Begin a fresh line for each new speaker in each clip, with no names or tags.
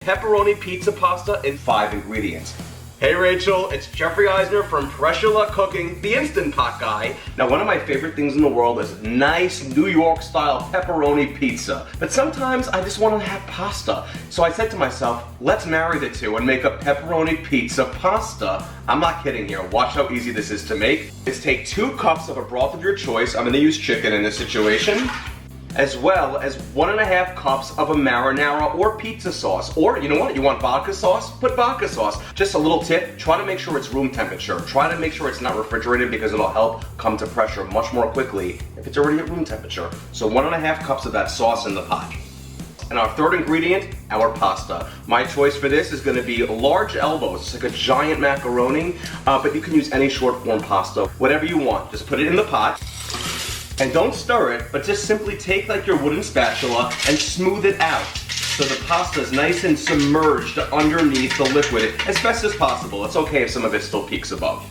pepperoni pizza pasta in 5 ingredients. Hey Rachel, it's Jeffrey Eisner from Pressure Luck Cooking, the Instant Pot guy. Now, one of my favorite things in the world is nice New York style pepperoni pizza. But sometimes I just want to have pasta. So I said to myself, let's marry the two and make a pepperoni pizza pasta. I'm not kidding here. Watch how easy this is to make. Just take 2 cups of a broth of your choice. I'm going to use chicken in this situation, as well as 1.5 cups of a marinara or pizza sauce. Or, you know what? You want vodka sauce? Put vodka sauce. Just a little tip, try to make sure it's room temperature. Try to make sure it's not refrigerated because it'll help come to pressure much more quickly if it's already at room temperature. So 1.5 cups of that sauce in the pot. And our third ingredient, our pasta. My choice for this is gonna be large elbows. It's like a giant macaroni, but you can use any short form pasta, whatever you want. Just put it in the pot. And don't stir it, but just simply take like your wooden spatula and smooth it out so the pasta is nice and submerged underneath the liquid as best as possible. It's okay if some of it still peeks above.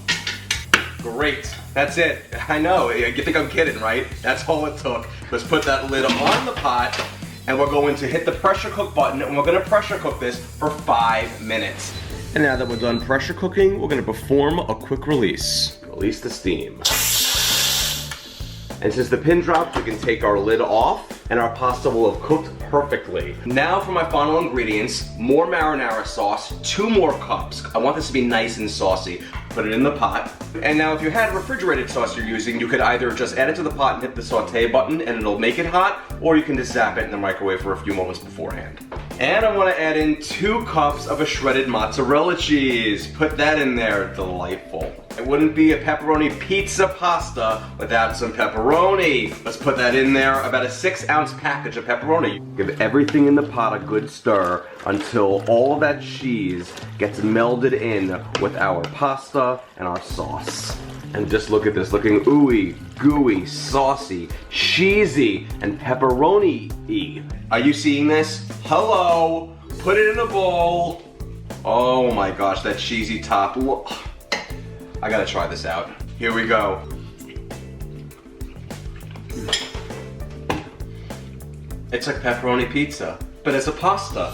Great, that's it. I know, you think I'm kidding, right? That's all it took. Let's put that lid on the pot and we're going to hit the pressure cook button and we're gonna pressure cook this for 5 minutes. And now that we're done pressure cooking, we're gonna perform a quick release. Release the steam. And since the pin dropped, we can take our lid off and our pasta will have cooked perfectly. Now for my final ingredients, more marinara sauce, 2 more cups. I want this to be nice and saucy. Put it in the pot. And now if you had refrigerated sauce you're using, you could either just add it to the pot and hit the saute button and it'll make it hot, or you can just zap it in the microwave for a few moments beforehand. And I want to add in 2 cups of a shredded mozzarella cheese. Put that in there, delightful. It wouldn't be a pepperoni pizza pasta without some pepperoni. Let's put that in there, about a 6-ounce package of pepperoni. Give everything in the pot a good stir until all of that cheese gets melded in with our pasta and our sauce. And just look at this, looking ooey, gooey, saucy, cheesy, and pepperoni-y. Are you seeing this? Hello, put it in a bowl. Oh my gosh, that cheesy top. Look. I gotta try this out. Here we go. It's like pepperoni pizza, but it's a pasta.